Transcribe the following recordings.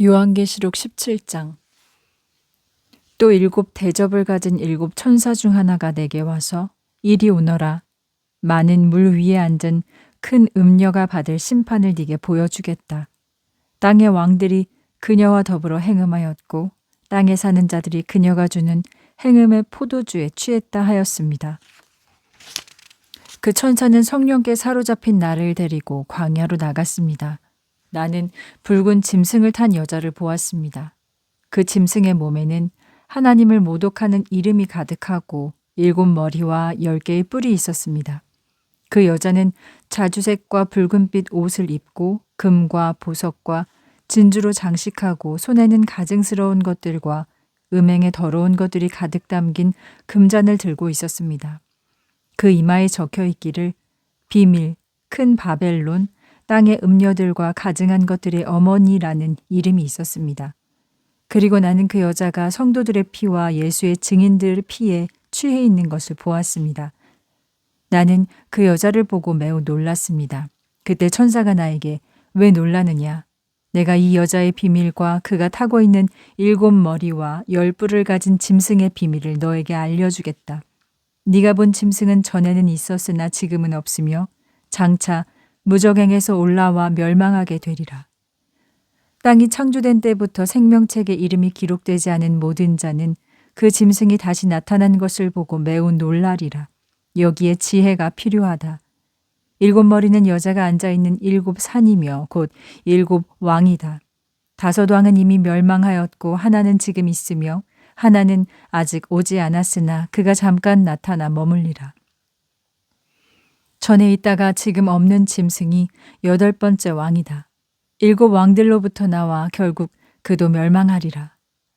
요한계시록 17장. 또 7대접을 가진 7천사 중 하나가 내게 와서 이리 오너라. 많은 물 위에 앉은 큰 음녀가 받을 심판을 네게 보여주겠다. 땅의 왕들이 그녀와 더불어 행음하였고 땅에 사는 자들이 그녀가 주는 행음의 포도주에 취했다 하였습니다. 그 천사는 성령께 사로잡힌 나를 데리고 광야로 나갔습니다. 나는 붉은 짐승을 탄 여자를 보았습니다. 그 짐승의 몸에는 하나님을 모독하는 이름이 가득하고 7머리와 10개의 뿔이 있었습니다. 그 여자는 자주색과 붉은빛 옷을 입고 금과 보석과 진주로 장식하고 손에는 가증스러운 것들과 음행에 더러운 것들이 가득 담긴 금잔을 들고 있었습니다. 그 이마에 적혀 있기를 비밀, 큰 바벨론, 땅의 음녀들과 가증한 것들의 어머니라는 이름이 있었습니다. 그리고 나는 그 여자가 성도들의 피와 예수의 증인들의 피에 취해 있는 것을 보았습니다. 나는 그 여자를 보고 매우 놀랐습니다. 그때 천사가 나에게 왜 놀라느냐? 내가 이 여자의 비밀과 그가 타고 있는 7머리와 10뿔을 가진 짐승의 비밀을 너에게 알려주겠다. 네가 본 짐승은 전에는 있었으나 지금은 없으며 장차 무저갱에서 올라와 멸망하게 되리라. 땅이 창조된 때부터 생명책에 이름이 기록되지 않은 모든 자는 그 짐승이 다시 나타난 것을 보고 매우 놀라리라. 여기에 지혜가 필요하다. 7머리는 여자가 앉아있는 7산이며 곧 7왕이다. 5왕은 이미 멸망하였고 하나는 지금 있으며 하나는 아직 오지 않았으나 그가 잠깐 나타나 머물리라. 전에 있다가 지금 없는 짐승이 8번째 왕이다. 7왕들로부터 나와 결국 그도 멸망하리라.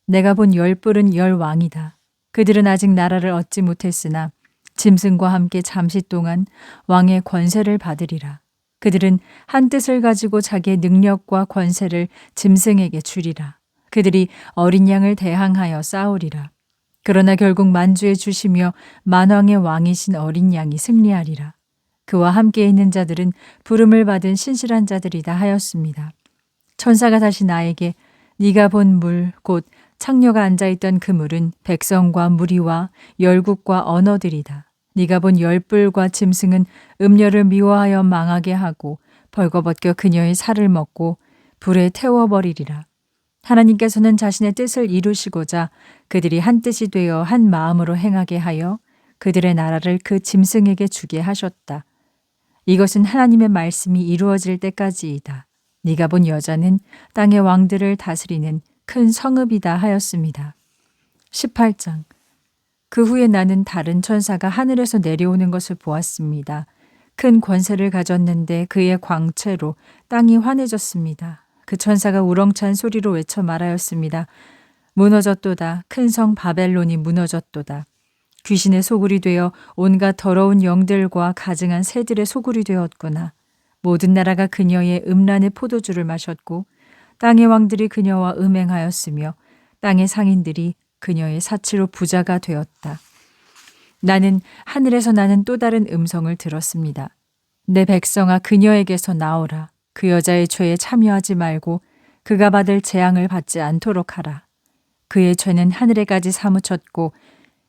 내가 본 10뿔은 10왕이다. 그들은 아직 나라를 얻지 못했으나 짐승과 함께 잠시 동안 왕의 권세를 받으리라. 그들은 한 뜻을 가지고 자기의 능력과 권세를 짐승에게 주리라. 그들이 어린 양을 대항하여 싸우리라. 그러나 결국 만주에 주시며 만왕의 왕이신 어린 양이 승리하리라. 그와 함께 있는 자들은 부름을 받은 신실한 자들이다 하였습니다. 천사가 다시 나에게 네가 본 물, 곧 창녀가 앉아있던 그 물은 백성과 무리와 열국과 언어들이다. 네가 본 10뿔과 짐승은 음녀를 미워하여 망하게 하고 벌거벗겨 그녀의 살을 먹고 불에 태워버리리라. 하나님께서는 자신의 뜻을 이루시고자 그들이 한 뜻이 되어 한 마음으로 행하게 하여 그들의 나라를 그 짐승에게 주게 하셨다. 이것은 하나님의 말씀이 이루어질 때까지이다. 네가 본 여자는 땅의 왕들을 다스리는 큰 성읍이다 하였습니다. 18장. 그 후에 나는 다른 천사가 하늘에서 내려오는 것을 보았습니다. 큰 권세를 가졌는데 그의 광채로 땅이 환해졌습니다. 그 천사가 우렁찬 소리로 외쳐 말하였습니다. 무너졌도다. 큰 성 바벨론이 무너졌도다. 귀신의 소굴이 되어 온갖 더러운 영들과 가증한 새들의 소굴이 되었구나. 모든 나라가 그녀의 음란의 포도주를 마셨고 땅의 왕들이 그녀와 음행하였으며 땅의 상인들이 그녀의 사치로 부자가 되었다. 나는 하늘에서 나는 또 다른 음성을 들었습니다. 내 백성아 그녀에게서 나오라. 그 여자의 죄에 참여하지 말고 그가 받을 재앙을 받지 않도록 하라. 그의 죄는 하늘에까지 사무쳤고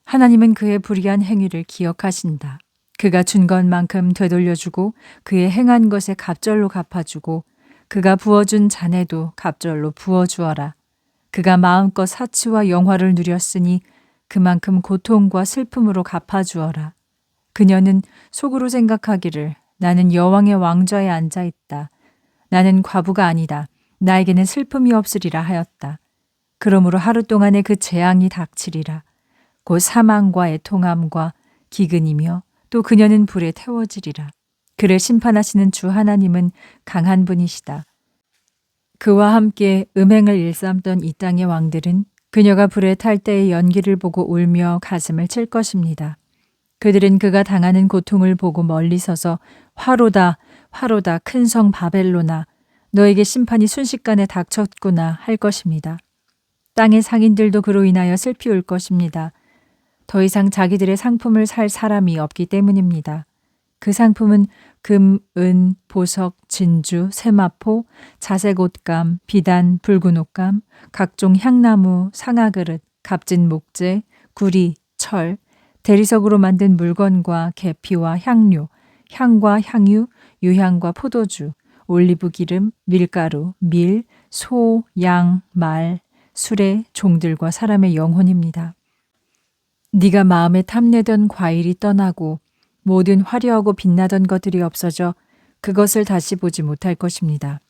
하나님은 그의 불의한 행위를 기억하신다. 그가 준 것만큼 되돌려주고 그의 행한 것에 갑절로 갚아주고 그가 부어준 잔에도 갑절로 부어주어라. 그가 마음껏 사치와 영화를 누렸으니 그만큼 고통과 슬픔으로 갚아주어라. 그녀는 속으로 생각하기를 나는 여왕의 왕좌에 앉아있다. 나는 과부가 아니다. 나에게는 슬픔이 없으리라 하였다. 그러므로 하루 동안에 그 재앙이 닥치리라. 곧 사망과 애통함과 기근이며 또 그녀는 불에 태워지리라. 그를 심판하시는 주 하나님은 강한 분이시다. 그와 함께 음행을 일삼던 이 땅의 왕들은 그녀가 불에 탈 때의 연기를 보고 울며 가슴을 칠 것입니다. 그들은 그가 당하는 고통을 보고 멀리 서서 화로다, 화로다, 큰 성 바벨로나, 너에게 심판이 순식간에 닥쳤구나 할 것입니다. 땅의 상인들도 그로 인하여 슬피 울 것입니다. 더 이상 자기들의 상품을 살 사람이 없기 때문입니다. 그 상품은 금, 은, 보석, 진주, 세마포, 자색 옷감, 비단, 붉은 옷감, 각종 향나무, 상아그릇, 값진 목재, 구리, 철, 대리석으로 만든 물건과 계피와 향료, 향과 향유, 유향과 포도주, 올리브 기름, 밀가루, 밀, 소, 양, 말, 수레, 종들과 사람의 영혼입니다. 네가 마음에 탐내던 과일이 떠나고 모든 화려하고 빛나던 것들이 없어져 그것을 다시 보지 못할 것입니다.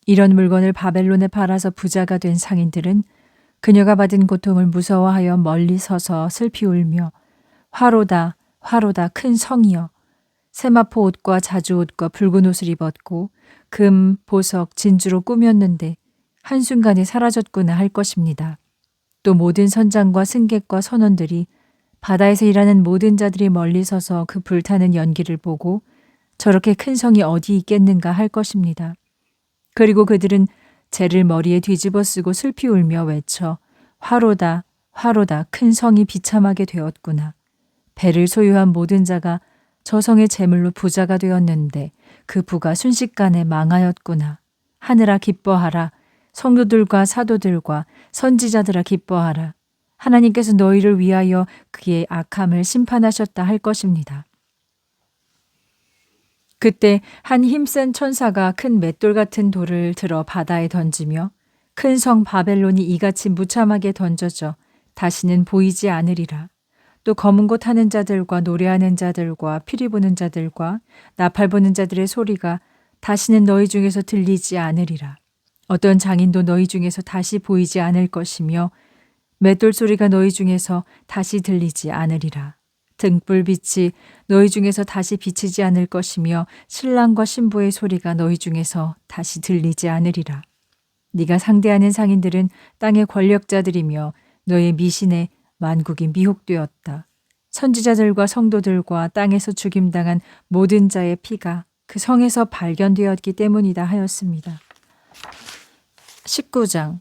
이런 물건을 바벨론에 팔아서 부자가 된 상인들은 그녀가 받은 고통을 무서워하여 멀리 서서 슬피 울며 화로다, 화로다, 큰 성이여. 세마포 옷과 자주 옷과 붉은 옷을 입었고 금, 보석, 진주로 꾸몄는데 한순간에 사라졌구나 할 것입니다. 또 모든 선장과 승객과 선원들이 바다에서 일하는 모든 자들이 멀리 서서 그 불타는 연기를 보고 저렇게 큰 성이 어디 있겠는가 할 것입니다. 그리고 그들은 재를 머리에 뒤집어 쓰고 슬피 울며 외쳐 화로다, 화로다, 큰 성이 비참하게 되었구나. 배를 소유한 모든 자가 저 성의 재물로 부자가 되었는데 그 부가 순식간에 망하였구나. 하늘아 기뻐하라. 성도들과 사도들과 선지자들아 기뻐하라. 하나님께서 너희를 위하여 그의 악함을 심판하셨다 할 것입니다. 그때 한 힘센 천사가 큰 맷돌 같은 돌을 들어 바다에 던지며 큰 성 바벨론이 이같이 무참하게 던져져 다시는 보이지 않으리라. 또 검은 곳 하는 자들과 노래하는 자들과 피리 부는 자들과 나팔 부는 자들의 소리가 다시는 너희 중에서 들리지 않으리라. 어떤 장인도 너희 중에서 다시 보이지 않을 것이며 맷돌 소리가 너희 중에서 다시 들리지 않으리라. 등불빛이 너희 중에서 다시 비치지 않을 것이며 신랑과 신부의 소리가 너희 중에서 다시 들리지 않으리라. 네가 상대하는 상인들은 땅의 권력자들이며 너의 미신에 만국이 미혹되었다. 선지자들과 성도들과 땅에서 죽임당한 모든 자의 피가 그 성에서 발견되었기 때문이다 하였습니다. 19장.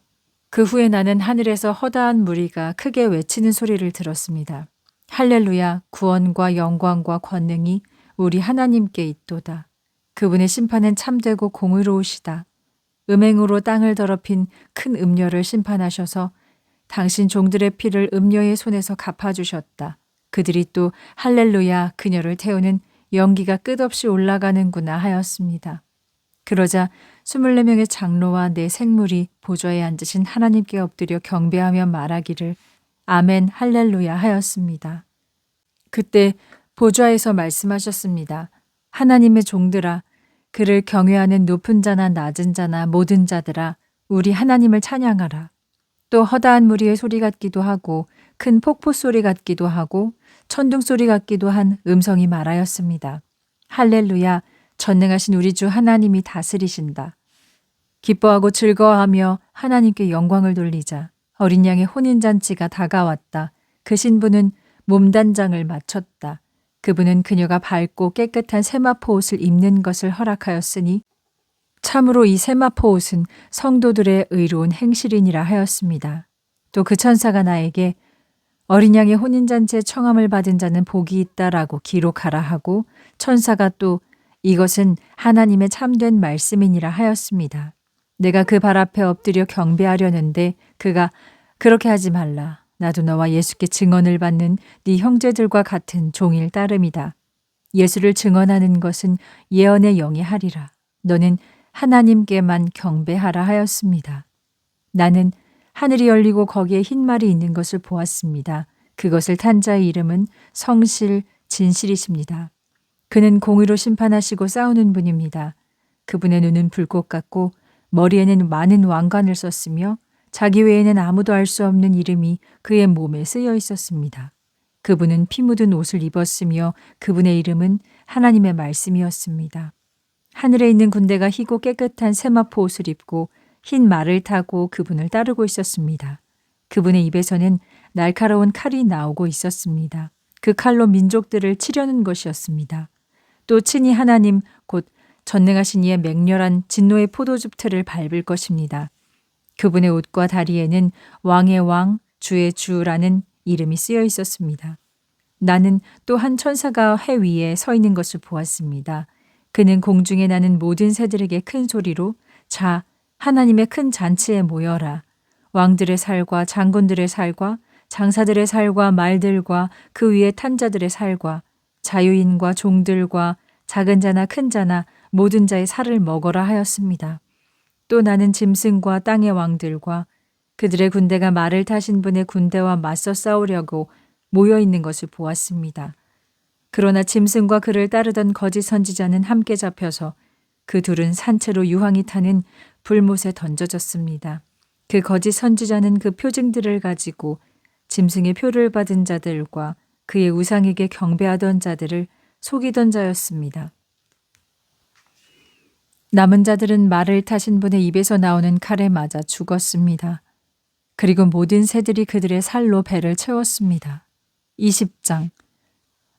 그 후에 나는 하늘에서 허다한 무리가 크게 외치는 소리를 들었습니다. 할렐루야, 구원과 영광과 권능이 우리 하나님께 있도다. 그분의 심판은 참되고 공의로우시다. 음행으로 땅을 더럽힌 큰 음녀를 심판하셔서 당신 종들의 피를 음녀의 손에서 갚아주셨다. 그들이 또 할렐루야, 그녀를 태우는 연기가 끝없이 올라가는구나 하였습니다. 그러자 24명의 장로와 네 생물이 보좌에 앉으신 하나님께 엎드려 경배하며 말하기를 아멘 할렐루야 하였습니다. 그때 보좌에서 말씀하셨습니다. 하나님의 종들아, 그를 경외하는 높은 자나 낮은 자나 모든 자들아, 우리 하나님을 찬양하라. 또 허다한 무리의 소리 같기도 하고 큰 폭포 소리 같기도 하고 천둥 소리 같기도 한 음성이 말하였습니다. 할렐루야, 전능하신 우리 주 하나님이 다스리신다. 기뻐하고 즐거워하며 하나님께 영광을 돌리자. 어린 양의 혼인잔치가 다가왔다. 그 신부는 몸단장을 마쳤다. 그분은 그녀가 밝고 깨끗한 세마포 옷을 입는 것을 허락하였으니 참으로 이 세마포 옷은 성도들의 의로운 행실이니라 하였습니다. 또 그 천사가 나에게 어린 양의 혼인잔치에 청함을 받은 자는 복이 있다라고 기록하라 하고 천사가 또 이것은 하나님의 참된 말씀이니라 하였습니다. 내가 그 발 앞에 엎드려 경배하려는데 그가 그렇게 하지 말라. 나도 너와 예수께 증언을 받는 네 형제들과 같은 종일 따름이다. 예수를 증언하는 것은 예언의 영이 하리라. 너는 하나님께만 경배하라 하였습니다. 나는 하늘이 열리고 거기에 흰 말이 있는 것을 보았습니다. 그것을 탄 자의 이름은 성실, 진실이십니다. 그는 공의로 심판하시고 싸우는 분입니다. 그분의 눈은 불꽃 같고 머리에는 많은 왕관을 썼으며 자기 외에는 아무도 알 수 없는 이름이 그의 몸에 쓰여 있었습니다. 그분은 피 묻은 옷을 입었으며 그분의 이름은 하나님의 말씀이었습니다. 하늘에 있는 군대가 희고 깨끗한 세마포 옷을 입고 흰 말을 타고 그분을 따르고 있었습니다. 그분의 입에서는 날카로운 칼이 나오고 있었습니다. 그 칼로 민족들을 치려는 것이었습니다. 또 친히 하나님 곧 전능하신 이의 맹렬한 진노의 포도즙 틀을 밟을 것입니다. 그분의 옷과 다리에는 왕의 왕, 주의 주라는 이름이 쓰여 있었습니다. 나는 또 한 천사가 해 위에 서 있는 것을 보았습니다. 그는 공중에 나는 모든 새들에게 큰 소리로 자, 하나님의 큰 잔치에 모여라. 왕들의 살과 장군들의 살과 장사들의 살과 말들과 그 위에 탄 자들의 살과 자유인과 종들과 작은 자나 큰 자나 모든 자의 살을 먹어라 하였습니다. 또 나는 짐승과 땅의 왕들과 그들의 군대가 말을 타신 분의 군대와 맞서 싸우려고 모여 있는 것을 보았습니다. 그러나 짐승과 그를 따르던 거짓 선지자는 함께 잡혀서 그 둘은 산채로 유황이 타는 불못에 던져졌습니다. 그 거짓 선지자는 그 표징들을 가지고 짐승의 표를 받은 자들과 그의 우상에게 경배하던 자들을 속이던 자였습니다. 남은 자들은 말을 타신 분의 입에서 나오는 칼에 맞아 죽었습니다. 그리고 모든 새들이 그들의 살로 배를 채웠습니다. 20장.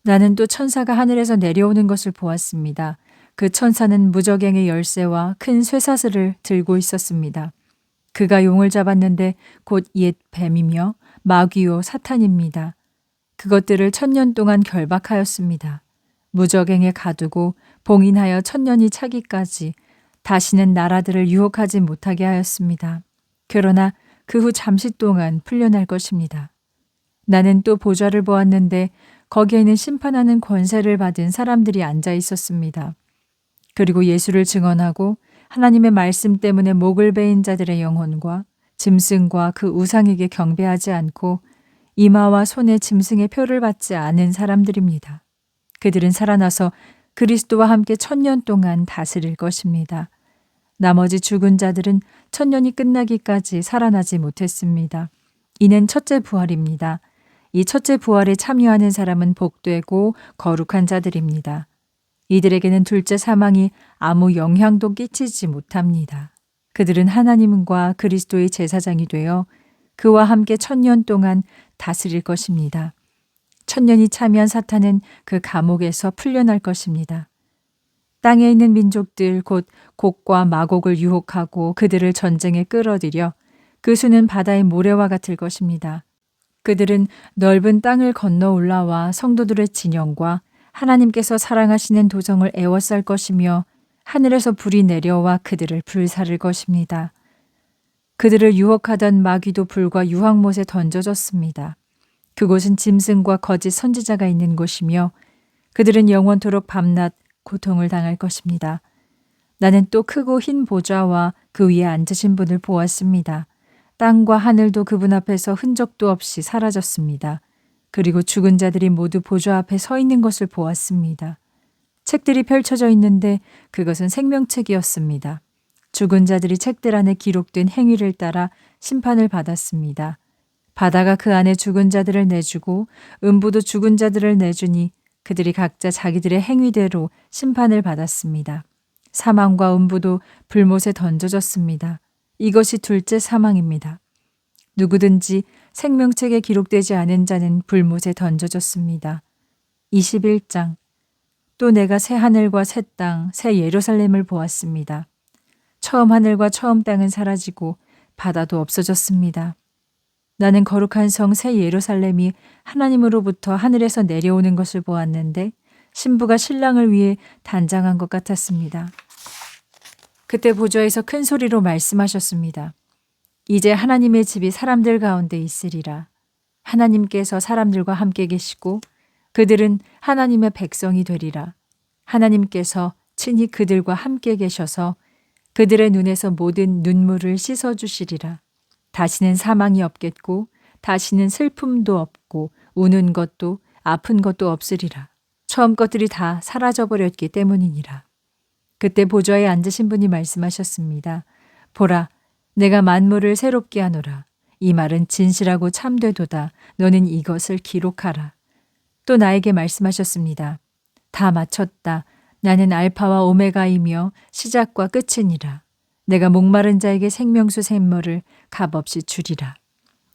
나는 또 천사가 하늘에서 내려오는 것을 보았습니다. 그 천사는 무저갱의 열쇠와 큰 쇠사슬을 들고 있었습니다. 그가 용을 잡았는데 곧 옛 뱀이며 마귀요 사탄입니다. 그것들을 1000년 동안 결박하였습니다. 무저갱에 가두고 봉인하여 1000년이 차기까지 다시는 나라들을 유혹하지 못하게 하였습니다. 그러나 그 후 잠시 동안 풀려날 것입니다. 나는 또 보좌를 보았는데 거기에는 심판하는 권세를 받은 사람들이 앉아 있었습니다. 그리고 예수를 증언하고 하나님의 말씀 때문에 목을 베인 자들의 영혼과 짐승과 그 우상에게 경배하지 않고 이마와 손에 짐승의 표를 받지 않은 사람들입니다. 그들은 살아나서 그리스도와 함께 1000년 동안 다스릴 것입니다. 나머지 죽은 자들은 1000년이 끝나기까지 살아나지 못했습니다. 이는 첫째 부활입니다. 이 첫째 부활에 참여하는 사람은 복되고 거룩한 자들입니다. 이들에게는 둘째 사망이 아무 영향도 끼치지 못합니다. 그들은 하나님과 그리스도의 제사장이 되어 그와 함께 1000년 동안 다스릴 것입니다. 1000년이 차면 사탄은 그 감옥에서 풀려날 것입니다. 땅에 있는 민족들 곧 곡과 마곡을 유혹하고 그들을 전쟁에 끌어들여 그 수는 바다의 모래와 같을 것입니다. 그들은 넓은 땅을 건너 올라와 성도들의 진영과 하나님께서 사랑하시는 도성을 에워쌀 것이며 하늘에서 불이 내려와 그들을 불사를 것입니다. 그들을 유혹하던 마귀도 불과 유황못에 던져졌습니다. 그곳은 짐승과 거짓 선지자가 있는 곳이며 그들은 영원토록 밤낮 고통을 당할 것입니다. 나는 또 크고 흰 보좌와 그 위에 앉으신 분을 보았습니다. 땅과 하늘도 그분 앞에서 흔적도 없이 사라졌습니다. 그리고 죽은 자들이 모두 보좌 앞에 서 있는 것을 보았습니다. 책들이 펼쳐져 있는데 그것은 생명책이었습니다. 죽은 자들이 책들 안에 기록된 행위를 따라 심판을 받았습니다. 바다가 그 안에 죽은 자들을 내주고 음부도 죽은 자들을 내주니 그들이 각자 자기들의 행위대로 심판을 받았습니다. 사망과 음부도 불못에 던져졌습니다. 이것이 둘째 사망입니다. 누구든지 생명책에 기록되지 않은 자는 불못에 던져졌습니다. 21장. 또 내가 새 하늘과 새 땅, 새 예루살렘을 보았습니다. 처음 하늘과 처음 땅은 사라지고 바다도 없어졌습니다. 나는 거룩한 성 새 예루살렘이 하나님으로부터 하늘에서 내려오는 것을 보았는데 신부가 신랑을 위해 단장한 것 같았습니다. 그때 보좌에서 큰 소리로 말씀하셨습니다. 이제 하나님의 집이 사람들 가운데 있으리라. 하나님께서 사람들과 함께 계시고 그들은 하나님의 백성이 되리라. 하나님께서 친히 그들과 함께 계셔서 그들의 눈에서 모든 눈물을 씻어주시리라. 다시는 사망이 없겠고 다시는 슬픔도 없고 우는 것도 아픈 것도 없으리라. 처음 것들이 다 사라져버렸기 때문이니라. 그때 보좌에 앉으신 분이 말씀하셨습니다. 보라, 내가 만물을 새롭게 하노라. 이 말은 진실하고 참되도다. 너는 이것을 기록하라. 또 나에게 말씀하셨습니다. 다 마쳤다. 나는 알파와 오메가이며 시작과 끝이니라. 내가 목마른 자에게 생명수 샘물을 값없이 주리라.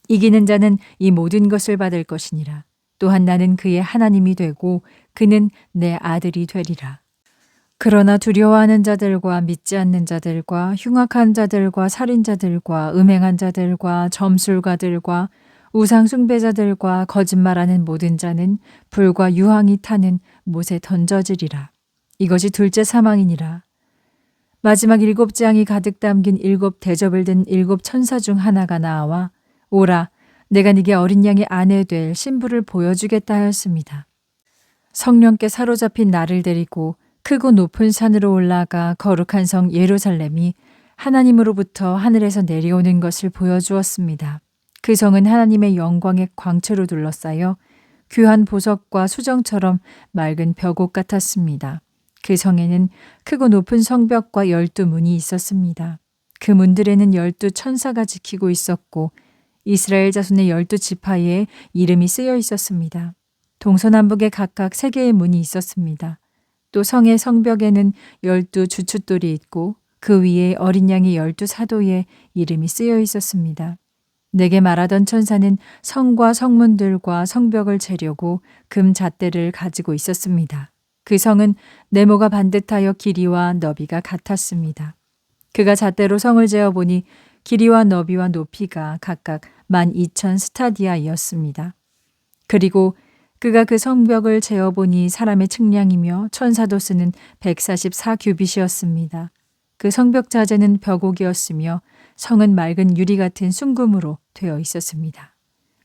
이기는 자는 이 모든 것을 받을 것이니라. 또한 나는 그의 하나님이 되고 그는 내 아들이 되리라. 그러나 두려워하는 자들과 믿지 않는 자들과 흉악한 자들과 살인자들과 음행한 자들과 점술가들과 우상 숭배자들과 거짓말하는 모든 자는 불과 유황이 타는 못에 던져지리라. 이것이 둘째 사망이니라. 마지막 7장이 가득 담긴 7대접을 든 7천사 중 하나가 나와 오라, 내가 네게 어린 양의 아내 될 신부를 보여주겠다 하였습니다. 성령께 사로잡힌 나를 데리고 크고 높은 산으로 올라가 거룩한 성 예루살렘이 하나님으로부터 하늘에서 내려오는 것을 보여주었습니다. 그 성은 하나님의 영광의 광채로 둘러싸여 귀한 보석과 수정처럼 맑은 벽옥 같았습니다. 그 성에는 크고 높은 성벽과 12문이 있었습니다. 그 문들에는 12천사가 지키고 있었고 이스라엘 자손의 12지파에 이름이 쓰여 있었습니다. 동서남북에 각각 3개의 문이 있었습니다. 또 성의 성벽에는 12주춧돌이 있고 그 위에 어린 양의 12사도의 이름이 쓰여 있었습니다. 내게 말하던 천사는 성과 성문들과 성벽을 재려고 금 잣대를 가지고 있었습니다. 그 성은 네모가 반듯하여 길이와 너비가 같았습니다. 그가 잣대로 성을 재어보니 길이와 너비와 높이가 각각 12,000 스타디아이었습니다. 그리고 그가 그 성벽을 재어보니 사람의 측량이며 천사도 쓰는 144규빗이었습니다. 그 성벽 자재는 벽옥이었으며 성은 맑은 유리 같은 순금으로 되어 있었습니다.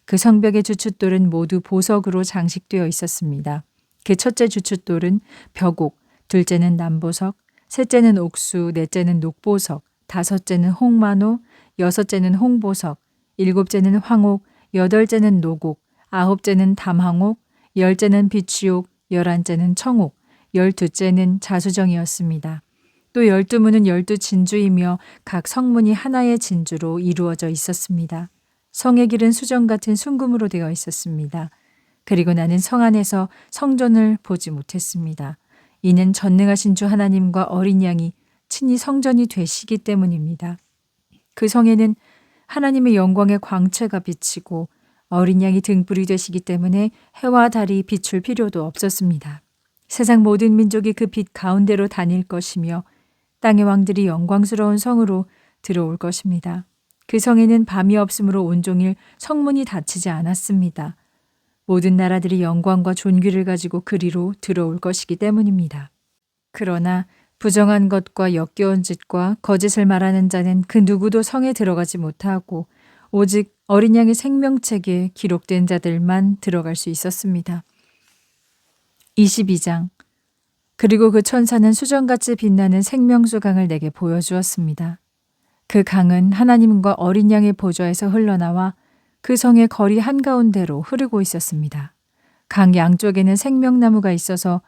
그 성벽의 주춧돌은 모두 보석으로 장식되어 있었습니다. 그 첫째 주춧돌은 벽옥, 둘째는 남보석, 셋째는 옥수, 넷째는 녹보석, 다섯째는 홍마노, 여섯째는 홍보석, 일곱째는 황옥, 여덟째는 녹옥, 아홉째는 담황옥, 열째는 비취옥, 11째는 청옥, 12째는 자수정이었습니다. 또 12문은 12진주이며 각 성문이 하나의 진주로 이루어져 있었습니다. 성의 길은 수정 같은 순금으로 되어 있었습니다. 그리고 나는 성 안에서 성전을 보지 못했습니다. 이는 전능하신 주 하나님과 어린 양이 친히 성전이 되시기 때문입니다. 그 성에는 하나님의 영광의 광채가 비치고 어린 양이 등불이 되시기 때문에 해와 달이 비출 필요도 없었습니다. 세상 모든 민족이 그 빛 가운데로 다닐 것이며 땅의 왕들이 영광스러운 성으로 들어올 것입니다. 그 성에는 밤이 없으므로 온종일 성문이 닫히지 않았습니다. 모든 나라들이 영광과 존귀를 가지고 그리로 들어올 것이기 때문입니다. 그러나 부정한 것과 역겨운 짓과 거짓을 말하는 자는 그 누구도 성에 들어가지 못하고 오직 어린 양의 생명책에 기록된 자들만 들어갈 수 있었습니다. 22장. 그리고 그 천사는 수정같이 빛나는 생명수 강을 내게 보여주었습니다. 그 강은 하나님과 어린 양의 보좌에서 흘러나와 그 성의 거리 한가운데로 흐르고 있었습니다. 강 양쪽에는 생명나무가 있어서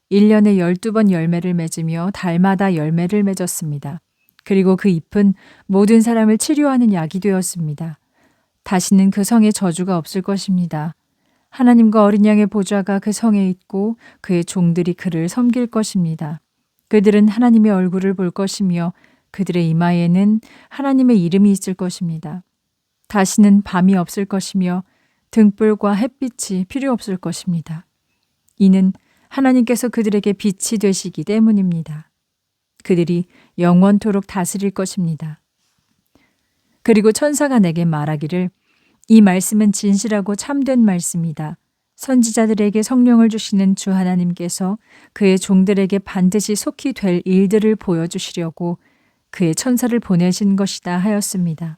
1년에 12번 열매를 맺으며 달마다 열매를 맺었습니다. 그리고 그 잎은 모든 사람을 치료하는 약이 되었습니다. 다시는 그 성에 저주가 없을 것입니다. 하나님과 어린 양의 보좌가 그 성에 있고 그의 종들이 그를 섬길 것입니다. 그들은 하나님의 얼굴을 볼 것이며 그들의 이마에는 하나님의 이름이 있을 것입니다. 다시는 밤이 없을 것이며 등불과 햇빛이 필요 없을 것입니다. 이는 하나님께서 그들에게 빛이 되시기 때문입니다. 그들이 영원토록 다스릴 것입니다. 그리고 천사가 내게 말하기를 이 말씀은 진실하고 참된 말씀이다. 선지자들에게 성령을 주시는 주 하나님께서 그의 종들에게 반드시 속히 될 일들을 보여주시려고 그의 천사를 보내신 것이다 하였습니다.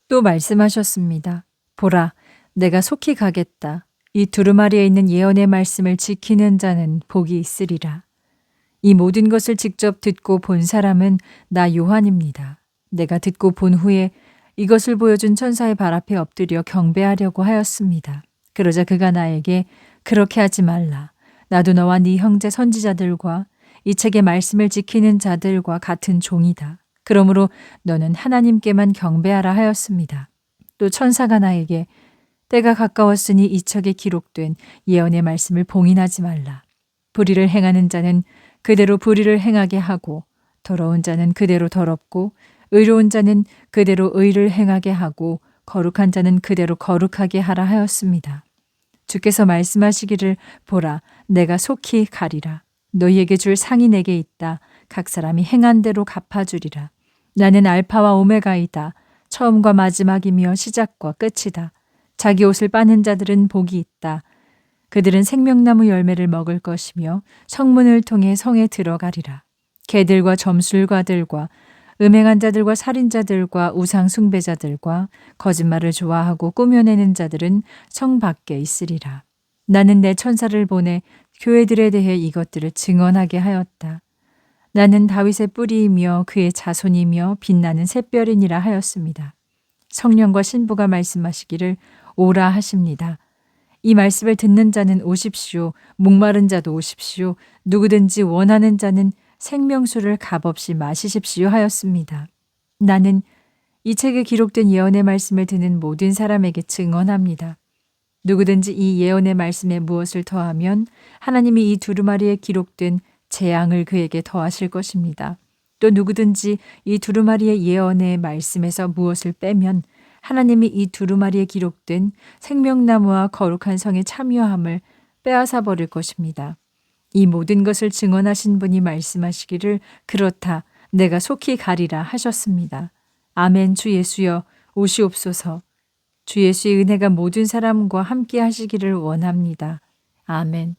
또 말씀하셨습니다. 보라, 내가 속히 가겠다. 이 두루마리에 있는 예언의 말씀을 지키는 자는 복이 있으리라. 이 모든 것을 직접 듣고 본 사람은 나 요한입니다. 내가 듣고 본 후에 이것을 보여준 천사의 발 앞에 엎드려 경배하려고 하였습니다. 그러자 그가 나에게 그렇게 하지 말라. 나도 너와 네 형제 선지자들과 이 책의 말씀을 지키는 자들과 같은 종이다. 그러므로 너는 하나님께만 경배하라 하였습니다. 또 천사가 나에게 때가 가까웠으니 이 책에 기록된 예언의 말씀을 봉인하지 말라. 불의를 행하는 자는 그대로 불의를 행하게 하고 더러운 자는 그대로 더럽고 의로운 자는 그대로 의를 행하게 하고 거룩한 자는 그대로 거룩하게 하라 하였습니다. 주께서 말씀하시기를 보라, 내가 속히 가리라. 너희에게 줄 상이 내게 있다. 각 사람이 행한 대로 갚아주리라. 나는 알파와 오메가이다. 처음과 마지막이며 시작과 끝이다. 자기 옷을 빠는 자들은 복이 있다. 그들은 생명나무 열매를 먹을 것이며 성문을 통해 성에 들어가리라. 개들과 점술가들과 음행한 자들과 살인자들과 우상 숭배자들과 거짓말을 좋아하고 꾸며내는 자들은 성 밖에 있으리라. 나는 내 천사를 보내 교회들에 대해 이것들을 증언하게 하였다. 나는 다윗의 뿌리이며 그의 자손이며 빛나는 샛별이니라 하였습니다. 성령과 신부가 말씀하시기를 오라 하십니다. 이 말씀을 듣는 자는 오십시오. 목마른 자도 오십시오. 누구든지 원하는 자는 생명수를 값없이 마시십시오 하였습니다. 나는 이 책에 기록된 예언의 말씀을 듣는 모든 사람에게 증언합니다. 누구든지 이 예언의 말씀에 무엇을 더하면 하나님이 이 두루마리에 기록된 재앙을 그에게 더하실 것입니다. 또 누구든지 이 두루마리의 예언의 말씀에서 무엇을 빼면 하나님이 이 두루마리에 기록된 생명나무와 거룩한 성에 참여함을 빼앗아 버릴 것입니다. 이 모든 것을 증언하신 분이 말씀하시기를 그렇다 내가 속히 가리라 하셨습니다. 아멘. 주 예수여 오시옵소서. 주 예수의 은혜가 모든 사람과 함께 하시기를 원합니다. 아멘.